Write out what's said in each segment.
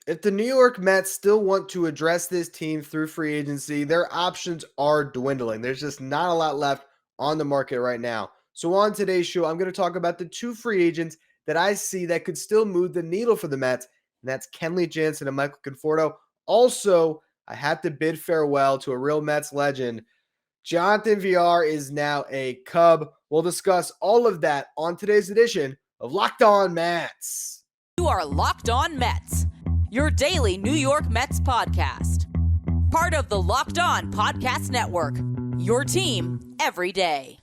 If the New York Mets still want to address this team through free agency, their options are dwindling. There's just not a lot left on the market right now. So on today's show, I'm going to talk about the two free agents that I see that could still move the needle for the Mets, and that's Kenley, Jansen, and Michael Conforto. Also, I had to bid farewell to a real Mets legend. Jonathan Villar is now a Cub. We'll discuss all of that on today's edition of Locked On Mets. You are Locked On Mets, your daily New York Mets podcast. Part of the Locked On Podcast Network, your team every day.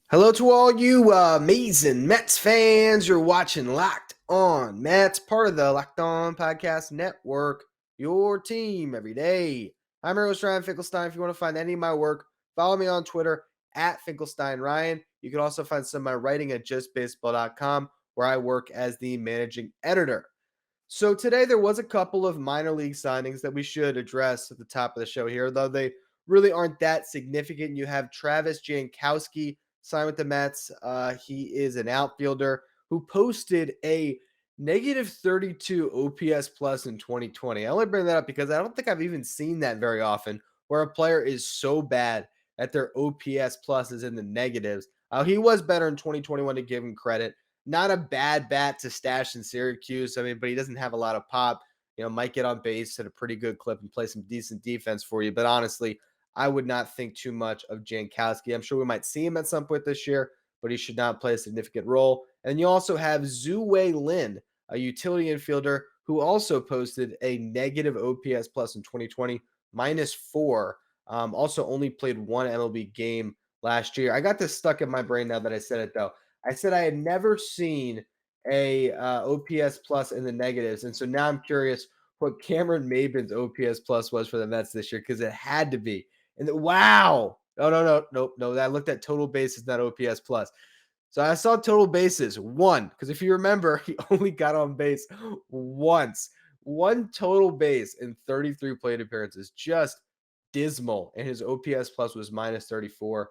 Hello to all you amazing Mets fans. You're watching Locked On Mets, part of the Locked On Podcast Network, your team every day. I'm your host, Ryan Finkelstein. If you want to find any of my work, follow me on Twitter at FinkelsteinRyan. You can also find some of my writing at justbaseball.com, where I work as the managing editor. So today there was a couple of minor league signings that we should address at the top of the show here, though they really aren't that significant. You have Travis Jankowski signed with the Mets. He is an outfielder who posted a negative 32 OPS plus in 2020. I only bring that up because I don't think I've even seen that very often, where a player is so bad that their OPS plus is in the negatives. He was better in 2021, to give him credit. Not a bad bat to stash in Syracuse. I mean, but he doesn't have a lot of pop. Might get on base at a pretty good clip and play some decent defense for you. But honestly, I would not think too much of Jankowski. I'm sure we might see him at some point this year, but he should not play a significant role. And you also have Zhu Lin, a utility infielder who also posted a negative OPS plus in 2020, -4. Also only played one MLB game last year. I got this stuck in my brain now that I said it, though. I said I had never seen a OPS plus in the negatives. And so now I'm curious what Cameron Maybin's OPS plus was for the Mets this year, because it had to be. And wow. No. I looked at total bases, not OPS plus. So I saw total bases, 1, because if you remember, he only got on base once. One total base in 33 plate appearances. Just dismal. And his OPS plus was -34.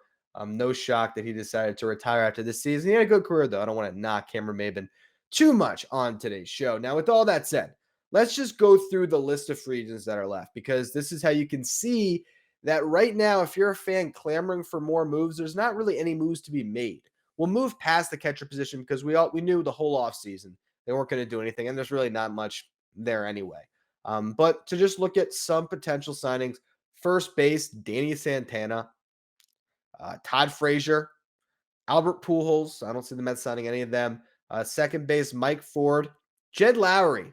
No shock that he decided to retire after this season. He had a good career, though. I don't want to knock Cameron Maybin too much on today's show. Now, with all that said, let's just go through the list of free agents that are left, because this is how you can see that right now, if you're a fan clamoring for more moves, there's not really any moves to be made. We'll move past the catcher position because we knew the whole offseason they weren't going to do anything, and there's really not much there anyway. But to just look at some potential signings, first base, Danny Santana, Todd Frazier, Albert Pujols. I don't see the Mets signing any of them. Second base, Mike Ford, Jed Lowry.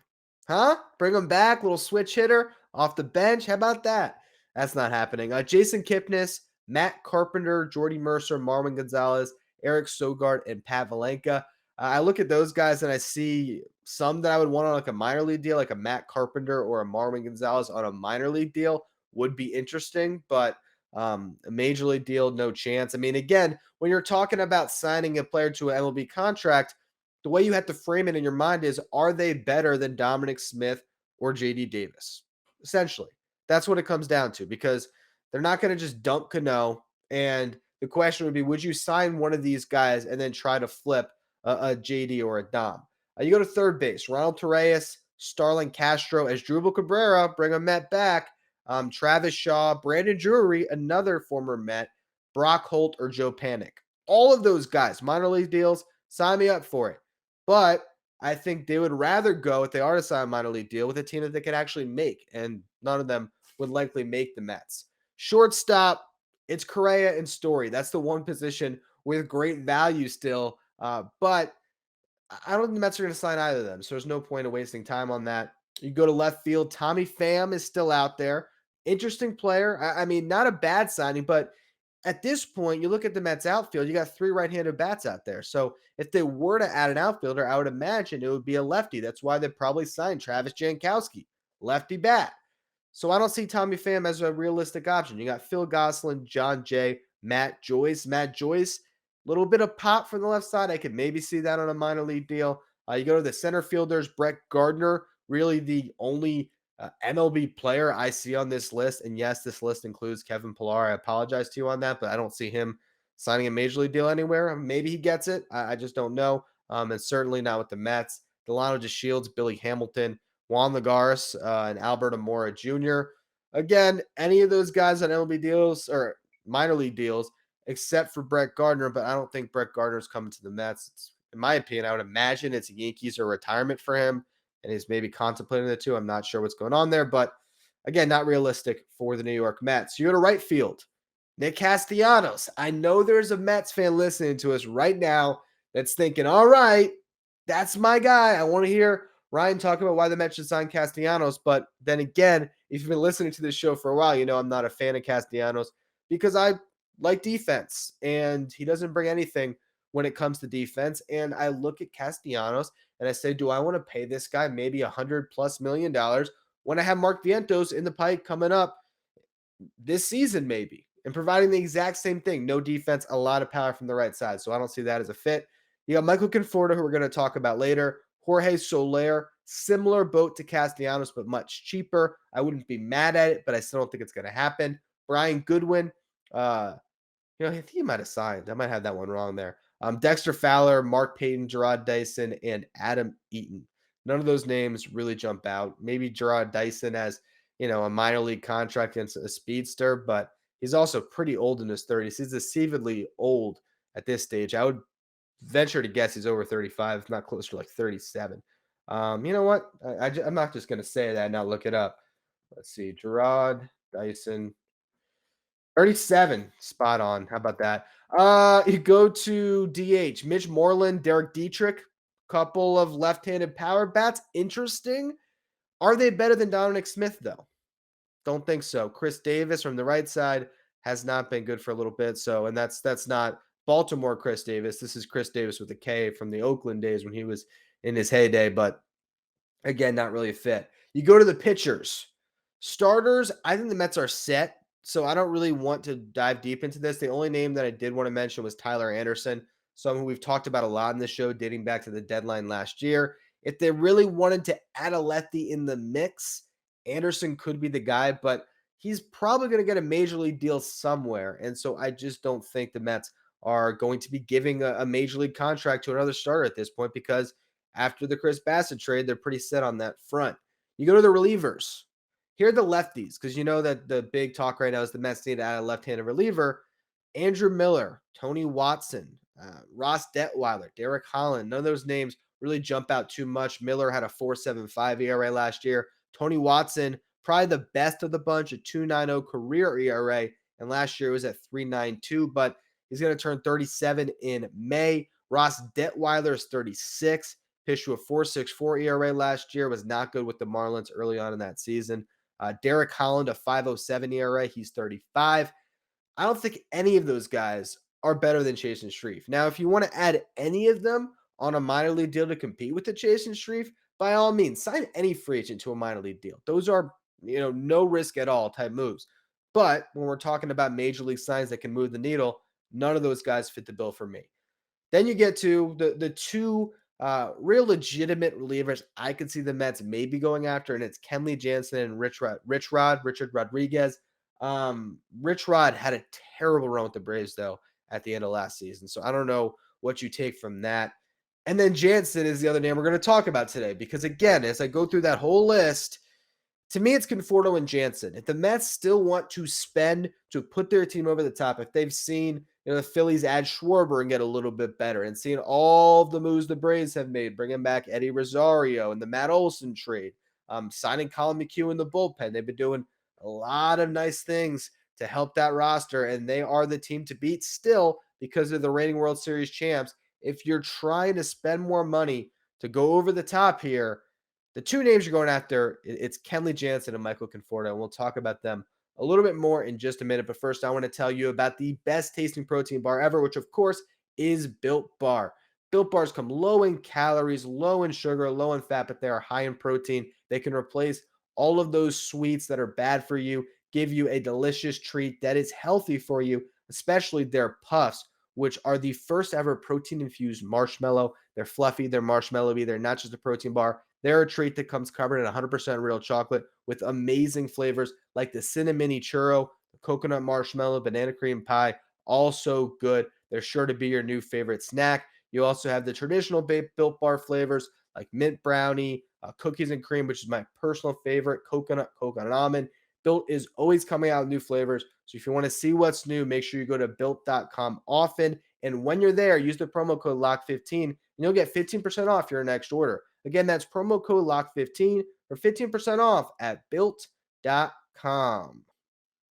Bring him back, little switch hitter off the bench. How about that? That's not happening. Jason Kipnis, Matt Carpenter, Jordy Mercer, Marwin Gonzalez, Eric Sogard, and Pat Valenka. I look at those guys and I see some that I would want on like a minor league deal, like a Matt Carpenter or a Marwin Gonzalez on a minor league deal would be interesting, but a major league deal, no chance. I mean, again, when you're talking about signing a player to an MLB contract, the way you have to frame it in your mind is, are they better than Dominic Smith or JD Davis? Essentially, that's what it comes down to, because they're not going to just dump Cano. And the question would be, would you sign one of these guys and then try to flip a JD or a Dom? You go to third base, Ronald Torreyes, Starlin Castro, as Drupal Cabrera, bring a Met back, Travis Shaw, Brandon Drury, another former Met, Brock Holt, or Joe Panic. All of those guys, minor league deals, sign me up for it. But I think they would rather go, if they are to sign a minor league deal, with a team that they could actually make, and none of them would likely make the Mets. Shortstop, it's Correa and Story. That's the one position with great value still, but I don't think the Mets are going to sign either of them, so there's no point of wasting time on that. You go to left field, Tommy Pham is still out there. Interesting player. I mean, not a bad signing, but at this point, you look at the Mets outfield, you got 3 right-handed bats out there. So if they were to add an outfielder, I would imagine it would be a lefty. That's why they probably signed Travis Jankowski, lefty bat. So I don't see Tommy Pham as a realistic option. You got Phil Gosselin, John Jay, Matt Joyce. Matt Joyce, little bit of pop from the left side. I could maybe see that on a minor league deal. You go to the center fielders, Brett Gardner, really the only MLB player I see on this list. And yes, this list includes Kevin Pillar. I apologize to you on that, but I don't see him signing a major league deal anywhere. Maybe he gets it. I just don't know. And certainly not with the Mets. Delano DeShields, Billy Hamilton, Juan Lagares, and Albert Amora Jr. Again, any of those guys on MLB deals or minor league deals, except for Brett Gardner, but I don't think Brett Gardner's coming to the Mets. In my opinion, I would imagine it's Yankees or retirement for him, and he's maybe contemplating the two. I'm not sure what's going on there, but again, not realistic for the New York Mets. You go to right field, Nick Castellanos. I know there's a Mets fan listening to us right now that's thinking, all right, that's my guy. I want to hear Ryan talk about why the Mets should sign Castellanos. But then again, if you've been listening to this show for a while, you know I'm not a fan of Castellanos because I like defense, and he doesn't bring anything when it comes to defense. And I look at Castellanos and I say, do I want to pay this guy maybe $100+ million when I have Mark Vientos in the pipe coming up this season, maybe, and providing the exact same thing? No defense, a lot of power from the right side. So I don't see that as a fit. You got Michael Conforto, who we're going to talk about later. Jorge Soler, similar boat to Castellanos, but much cheaper. I wouldn't be mad at it, but I still don't think it's going to happen. Brian Goodwin, I think he might have signed. I might have that one wrong there. Dexter Fowler, Mark Payton, Gerard Dyson, and Adam Eaton. None of those names really jump out. Maybe Gerard Dyson has, a minor league contract and a speedster, but he's also pretty old in his 30s. He's deceivably old at this stage. I would venture to guess he's over 35, if not closer to like 37. You know what? I'm not just going to say that and not look it up. Let's see. Gerard Dyson, 37, spot on. How about that? You go to DH, Mitch Moreland, Derek Dietrich, couple of left-handed power bats. Interesting. Are they better than Dominic Smith, though? Don't think so. Chris Davis from the right side has not been good for a little bit. So, and that's not Baltimore Chris Davis. This is Chris Davis with a K from the Oakland days when he was in his heyday. But again, not really a fit. You go to the pitchers. Starters, I think the Mets are set. So I don't really want to dive deep into this. The only name that I did want to mention was Tyler Anderson, someone who we've talked about a lot in the show dating back to the deadline last year. If they really wanted to add a lefty in the mix, Anderson could be the guy, but he's probably going to get a major league deal somewhere. And so I just don't think the Mets are going to be giving a major league contract to another starter at this point, because after the Chris Bassett trade, they're pretty set on that front. You go to the relievers. Here are the lefties, because you know that the big talk right now is the Mets need to add a left-handed reliever. Andrew Miller, Tony Watson, Ross Detweiler, Derek Holland. None of those names really jump out too much. Miller had a 4.75 ERA last year. Tony Watson, probably the best of the bunch, a 2.90 career ERA, and last year it was at 3.92, but he's going to turn 37 in May. Ross Detweiler is 36, pitched to a 4.64 ERA last year, was not good with the Marlins early on in that season. Derek Holland, a 5.07 ERA. He's 35. I don't think any of those guys are better than Chase and Shreve. Now, if you want to add any of them on a minor league deal to compete with the Chase and Shreve, by all means, sign any free agent to a minor league deal. Those are, no risk at all type moves. But when we're talking about major league signs that can move the needle, none of those guys fit the bill for me. Then you get to the two real legitimate relievers I could see the Mets maybe going after, and it's Kenley Jansen and Richard Rodriguez. Rich Rod had a terrible run with the Braves, though, at the end of last season. So I don't know what you take from that. And then Jansen is the other name we're going to talk about today, because, again, as I go through that whole list, to me, it's Conforto and Jansen. If the Mets still want to spend to put their team over the top, if they've seen the Phillies add Schwarber and get a little bit better, and seen all the moves the Braves have made, bringing back Eddie Rosario and the Matt Olson trade, signing Colin McHugh in the bullpen, they've been doing a lot of nice things to help that roster, and they are the team to beat still because of the reigning World Series champs. If you're trying to spend more money to go over the top here, the two names you're going after, it's Kenley Jansen and Michael Conforto, and we'll talk about them a little bit more in just a minute. But first, I want to tell you about the best tasting protein bar ever, which, of course, is Built Bar. Built Bars come low in calories, low in sugar, low in fat, but they are high in protein. They can replace all of those sweets that are bad for you, give you a delicious treat that is healthy for you, especially their puffs, which are the first ever protein-infused marshmallow. They're fluffy, they're marshmallowy, they're not just a protein bar. They're a treat that comes covered in 100% real chocolate with amazing flavors like the cinnamon churro, the coconut marshmallow, banana cream pie, also good. They're sure to be your new favorite snack. You also have the traditional Built Bar flavors like mint brownie, cookies and cream, which is my personal favorite, coconut almond. Built is always coming out with new flavors. So if you want to see what's new, make sure you go to built.com often. And when you're there, use the promo code LOCK15 and you'll get 15% off your next order. Again, that's promo code LOCK15 for 15% off at built.com.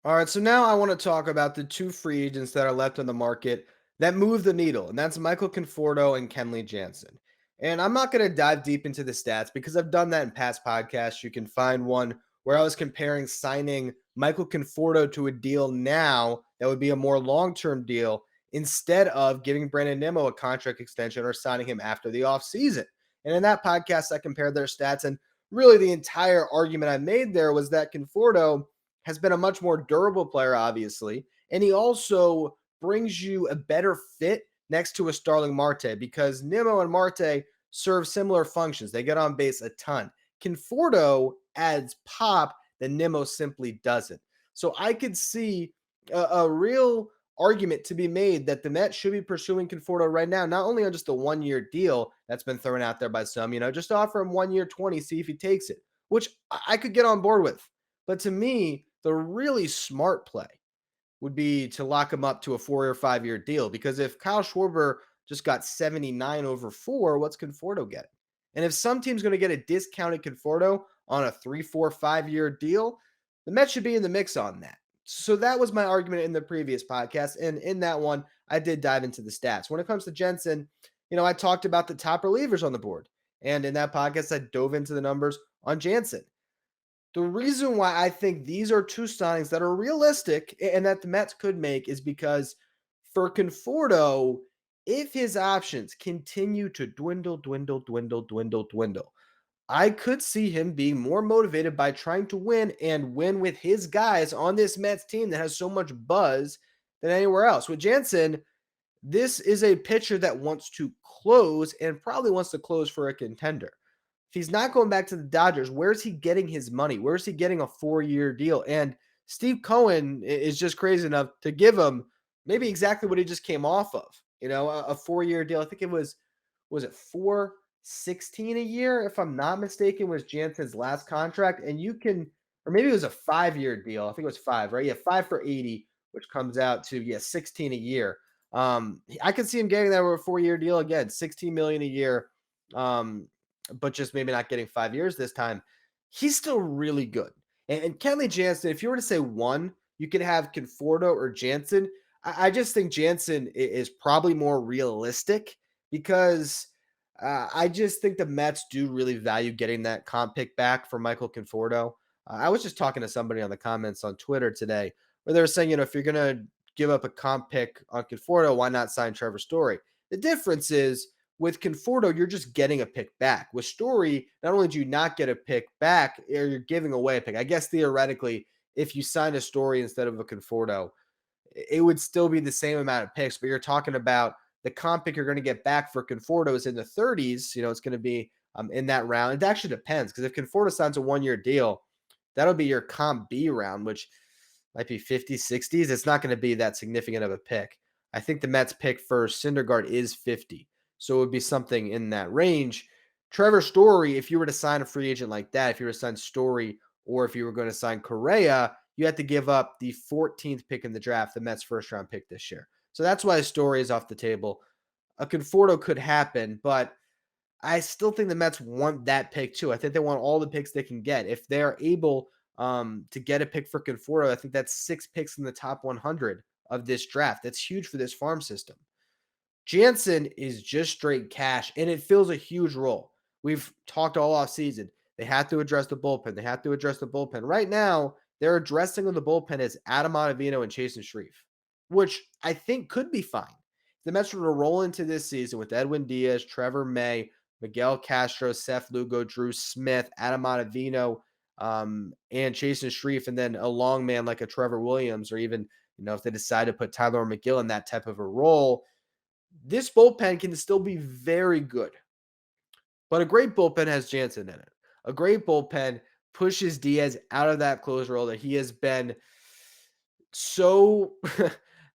All right, so now I want to talk about the two free agents that are left on the market that move the needle, and that's Michael Conforto and Kenley Jansen. And I'm not going to dive deep into the stats because I've done that in past podcasts. You can find one where I was comparing signing Michael Conforto to a deal now that would be a more long-term deal instead of giving Brandon Nimmo a contract extension or signing him after the offseason. And in that podcast, I compared their stats, and really the entire argument I made there was that Conforto has been a much more durable player, obviously. And he also brings you a better fit next to a Starling Marte because Nimmo and Marte serve similar functions. They get on base a ton. Conforto adds pop that Nimmo simply doesn't. So I could see a real argument to be made that the Mets should be pursuing Conforto right now, not only on just a 1-year deal that's been thrown out there by some, just offer him 1 year 20, see if he takes it, which I could get on board with. But to me, the really smart play would be to lock him up to a 4 or 5 year deal because if Kyle Schwarber just got 79 over 4, what's Conforto getting? And if some team's going to get a discounted Conforto on a 3, 4, 5 year deal, the Mets should be in the mix on that. So that was my argument in the previous podcast. And in that one, I did dive into the stats. When it comes to Jansen, I talked about the top relievers on the board. And in that podcast, I dove into the numbers on Jansen. The reason why I think these are two signings that are realistic and that the Mets could make is because for Conforto, if his options continue to dwindle, I could see him being more motivated by trying to win and win with his guys on this Mets team that has so much buzz than anywhere else. With Jansen, this is a pitcher that wants to close and probably wants to close for a contender. If he's not going back to the Dodgers, where's he getting his money? Where's he getting a 4-year deal? And Steve Cohen is just crazy enough to give him maybe exactly what he just came off of, a 4-year deal. I think it was it 416 a year, if I'm not mistaken, was Jansen's last contract. And you can, or maybe it was a 5-year deal. I think it was 5, right? Yeah, 5 for 80, which comes out to 16 a year. I could see him getting that over a 4-year deal again, 16 million a year. But just maybe not getting 5 years this time. He's still really good. And Kenley Jansen, if you were to say one, you could have Conforto or Jansen. I just think Jansen is probably more realistic because I just think the Mets do really value getting that comp pick back for Michael Conforto. I was just talking to somebody on the comments on Twitter today where they were saying, if you're going to give up a comp pick on Conforto, why not sign Trevor Story? The difference is with Conforto, you're just getting a pick back. With Story, not only do you not get a pick back, you're giving away a pick. I guess theoretically, if you sign a Story instead of a Conforto, it would still be the same amount of picks, but you're talking about the comp pick you're going to get back for Conforto is in the 30s. It's going to be in that round. It actually depends because if Conforto signs a 1-year deal, that'll be your comp B round, which might be 50s, 60s. It's not going to be that significant of a pick. I think the Mets pick for Syndergaard is 50. So it would be something in that range. Trevor Story, if you were to sign a free agent like that, if you were to sign Story or if you were going to sign Correa, you had to give up the 14th pick in the draft, the Mets' first-round pick this year. So that's why Story is off the table. A Conforto could happen, but I still think the Mets want that pick too. I think they want all the picks they can get. If they're able to get a pick for Conforto, I think that's 6 picks in the top 100 of this draft. That's huge for this farm system. Jansen is just straight cash, and it fills a huge role. We've talked all off season. They have to address the bullpen. Right now, they're addressing on the bullpen as Adam Ottavino and Chasen Shreve, which I think could be fine. The Mets were to roll into this season with Edwin Diaz, Trevor May, Miguel Castro, Seth Lugo, Drew Smith, Adam Ottavino, and Chasen Shreve, and then a long man like a Trevor Williams, or even, if they decide to put Tyler McGill in that type of a role. This bullpen can still be very good, but a great bullpen has Jansen in it. A great bullpen pushes Diaz out of that closer role that he has been so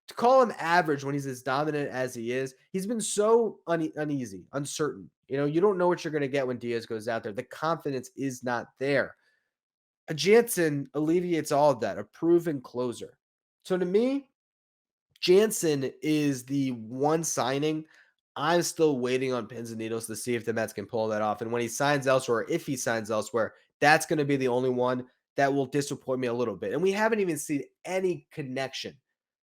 to call him average when he's as dominant as he is. He's been so uneasy, uncertain. You don't know what you're going to get when Diaz goes out there. The confidence is not there. A Jansen alleviates all of that, a proven closer. So to me, Jansen is the one signing. I'm still waiting on pins and needles to see if the Mets can pull that off. And when he signs elsewhere, if he signs elsewhere, that's going to be the only one that will disappoint me a little bit. And we haven't even seen any connection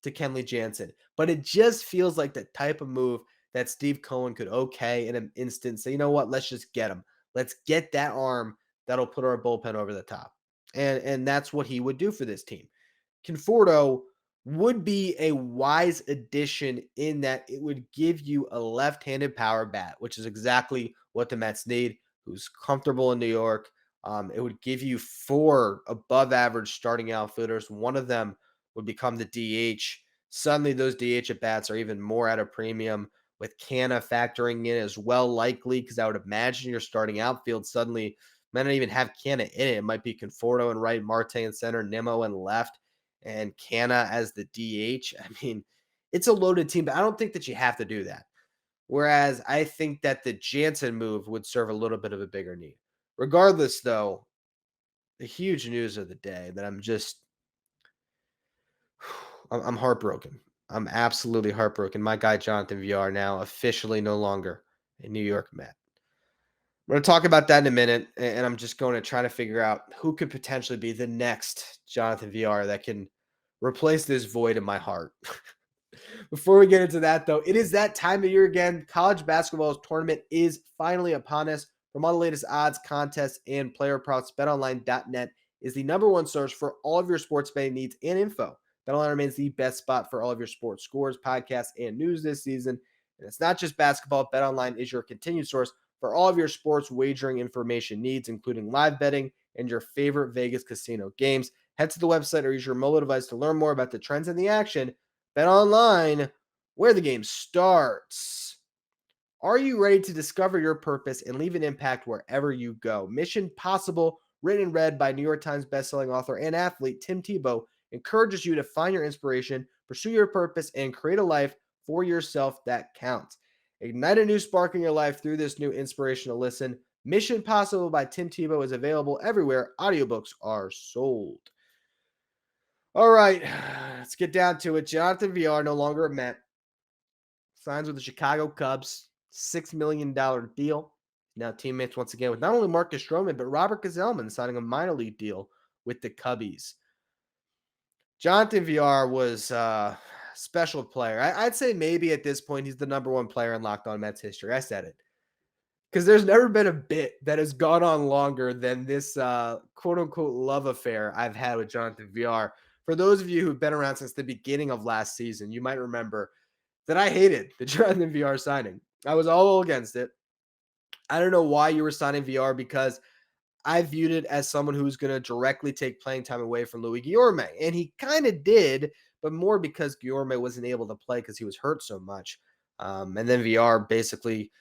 to Kenley Jansen, but it just feels like the type of move that Steve Cohen could okay in an instant. Say, you know what? Let's just get him. Let's get that arm that'll put our bullpen over the top. And that's what he would do for this team. Conforto would be a wise addition in that it would give you a left-handed power bat, which is exactly what the Mets need, who's comfortable in New York. It would give you 4 above-average starting outfielders. One of them would become the DH. Suddenly, those DH at-bats are even more at a premium, with Canna factoring in as well, likely, because I would imagine your starting outfield suddenly might not even have Canna in it. It might be Conforto in right, Marte in center, Nimmo in left, and Canna as the DH. I mean, it's a loaded team, but I don't think that you have to do that. Whereas I think that the Jansen move would serve a little bit of a bigger need. Regardless, though, the huge news of the day that I'm heartbroken. I'm absolutely heartbroken. My guy, Jonathan Villar, now officially no longer a New York Met. We're going to talk about that in a minute, and I'm just going to try to figure out who could potentially be the next Jonathan Villar that can replace this void in my heart. Before we get into that, though, it is that time of year again. College basketball's tournament is finally upon us. From all the latest odds, contests, and player props, BetOnline.net is the number one source for all of your sports betting needs and info. BetOnline remains the best spot for all of your sports scores, podcasts, and news this season. And it's not just basketball. BetOnline is your continued source for all of your sports wagering information needs, including live betting and your favorite Vegas casino games. Head to the website or use your mobile device to learn more about the trends in the action. BetOnline, where the game starts. Are you ready to discover your purpose and leave an impact wherever you go? Mission Possible, written and read by New York Times bestselling author and athlete Tim Tebow, encourages you to find your inspiration, pursue your purpose, and create a life for yourself that counts. Ignite a new spark in your life through this new inspirational listen. Mission Possible by Tim Tebow is available everywhere audiobooks are sold. All right, let's get down to it. Jonathan Villar, no longer a Met, signs with the Chicago Cubs, $6 million deal. Now teammates once again with not only Marcus Stroman, but Robert Gazelman signing a minor league deal with the Cubbies. Jonathan Villar was a special player. I'd say maybe at this point he's the number one player in Locked On Mets history. I said it. Because there's never been a bit that has gone on longer than this quote-unquote love affair I've had with Jonathan Villar. For those of you who've been around since the beginning of last season, you might remember that I hated the Jonathan Villar signing. I was all against it. I don't know why you were signing Villar, because I viewed it as someone who's going to directly take playing time away from Louis Guillorme. And he kind of did, but more because Guillorme wasn't able to play because he was hurt so much. And then Villar basically,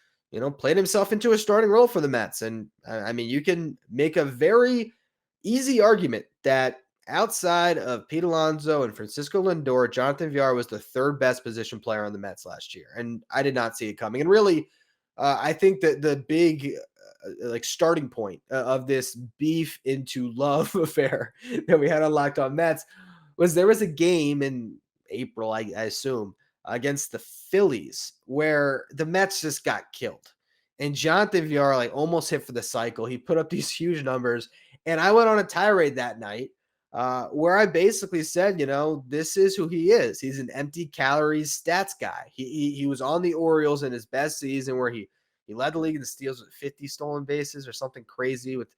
played himself into a starting role for the Mets. And I mean, you can make a very easy argument that outside of Pete Alonso and Francisco Lindor, Jonathan Villar was the third best position player on the Mets last year. And I did not see it coming. And really, I think that the big starting point of this beef into love affair that we had on Locked On Mets was there was a game in April, I assume, against the Phillies where the Mets just got killed. And Jonathan Villar almost hit for the cycle. He put up these huge numbers. And I went on a tirade that night where I basically said, this is who he is. He's an empty calories stats guy. He was on the Orioles in his best season where he led the league in the steals with 50 stolen bases or something crazy with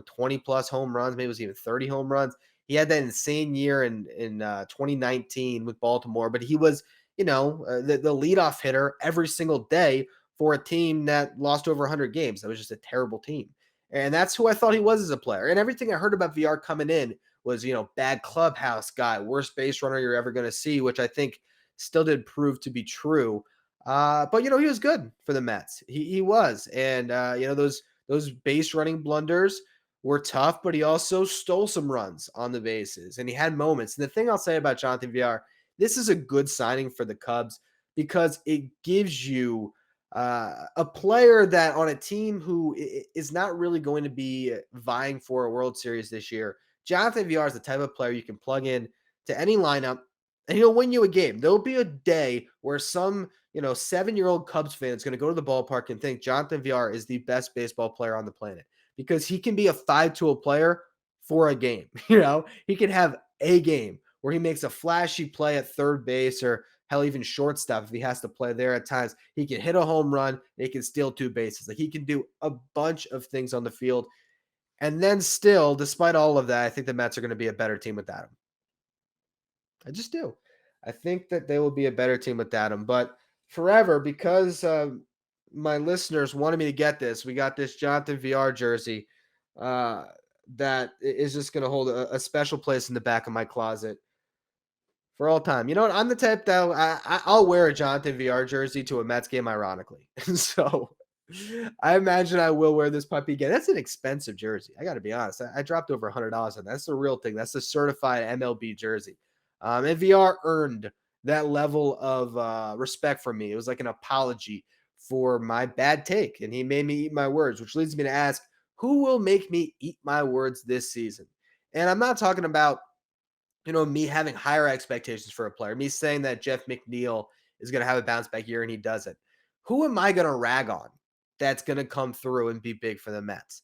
20 plus home runs. Maybe it was even 30 home runs. He had that insane year in 2019 with Baltimore, but he was, the leadoff hitter every single day for a team that lost over 100 games. That was just a terrible team. And that's who I thought he was as a player. And everything I heard about Villar coming in was, bad clubhouse guy, worst base runner you're ever going to see, which I think still did prove to be true. But he was good for the Mets. He was, and those base running blunders were tough, but he also stole some runs on the bases, and he had moments. And the thing I'll say about Jonathan Villar, this is a good signing for the Cubs because it gives you a player that on a team who is not really going to be vying for a World Series this year. Jonathan Villar is the type of player you can plug in to any lineup, and he'll win you a game. There'll be a day where some 7-year-old Cubs fan is going to go to the ballpark and think Jonathan Villar is the best baseball player on the planet because he can be a 5-tool player for a game. He can have a game where he makes a flashy play at third base or hell, even shortstop if he has to play there at times. He can hit a home run. He can steal 2 bases. Like he can do a bunch of things on the field. And then still, despite all of that, I think the Mets are going to be a better team without him. I just do. I think that they will be a better team without him. But forever, because my listeners wanted me to get this, we got this Jonathan Villar jersey that is just going to hold a special place in the back of my closet for all time. You know what? I'm the type that I'll wear a Jonathan Villar jersey to a Mets game, ironically. So I imagine I will wear this puppy again. That's an expensive jersey. I got to be honest. I dropped over $100 on that. That's the real thing. That's the certified MLB jersey. And Villar earned that level of respect from me. It was like an apology for my bad take, and he made me eat my words, which leads me to ask, who will make me eat my words this season? And I'm not talking about me having higher expectations for a player, me saying that Jeff McNeil is going to have a bounce back year and he doesn't. Who am I going to rag on that's going to come through and be big for the Mets?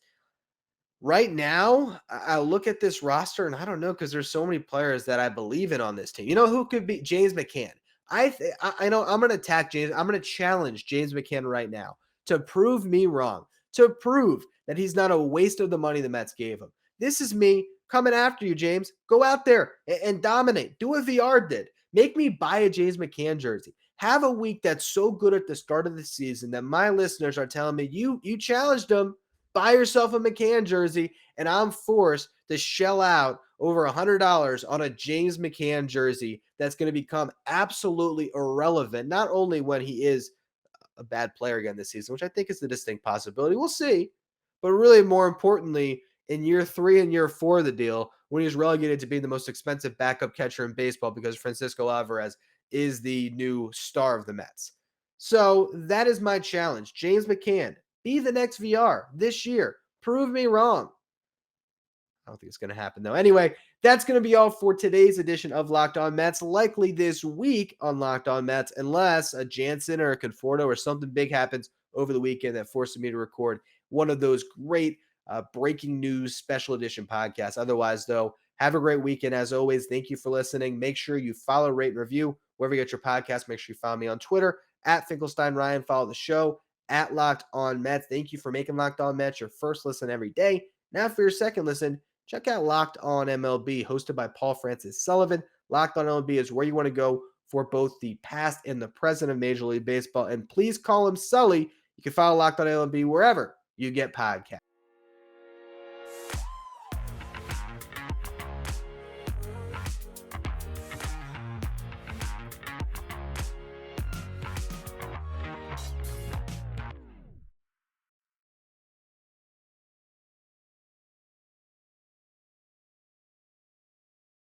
Right now, I look at this roster and I don't know because there's so many players that I believe in on this team. You know who could be? James McCann. I know I'm going to attack James. I'm going to challenge James McCann right now to prove me wrong, to prove that he's not a waste of the money the Mets gave him. This is me coming after you, James. Go out there and dominate. Do what VR did. Make me buy a James McCann jersey. Have a week that's so good at the start of the season that my listeners are telling me you challenged them. Buy yourself a McCann jersey, and I'm forced to shell out over $100 on a James McCann jersey that's going to become absolutely irrelevant, not only when he is a bad player again this season, which I think is the distinct possibility. We'll see. But really, more importantly, in year 3 and year 4 of the deal, when he's relegated to being the most expensive backup catcher in baseball because Francisco Alvarez is the new star of the Mets. So that is my challenge. James McCann, be the next VR this year. Prove me wrong. I don't think it's going to happen, though. Anyway, that's going to be all for today's edition of Locked On Mets. Likely this week on Locked On Mets, unless a Jansen or a Conforto or something big happens over the weekend that forces me to record one of those great breaking news special edition podcasts. Otherwise, though, have a great weekend. As always, thank you for listening. Make sure you follow, rate, and review wherever you get your podcast. Make sure you follow me on Twitter at Finkelstein Ryan. Follow the show at Locked On Mets. Thank you for making Locked On Mets your first listen every day. Now for your second listen, check out Locked On MLB, hosted by Paul Francis Sullivan. Locked On MLB is where you want to go for both the past and the present of Major League Baseball. And please call him Sully. You can follow Locked On MLB wherever you get podcasts.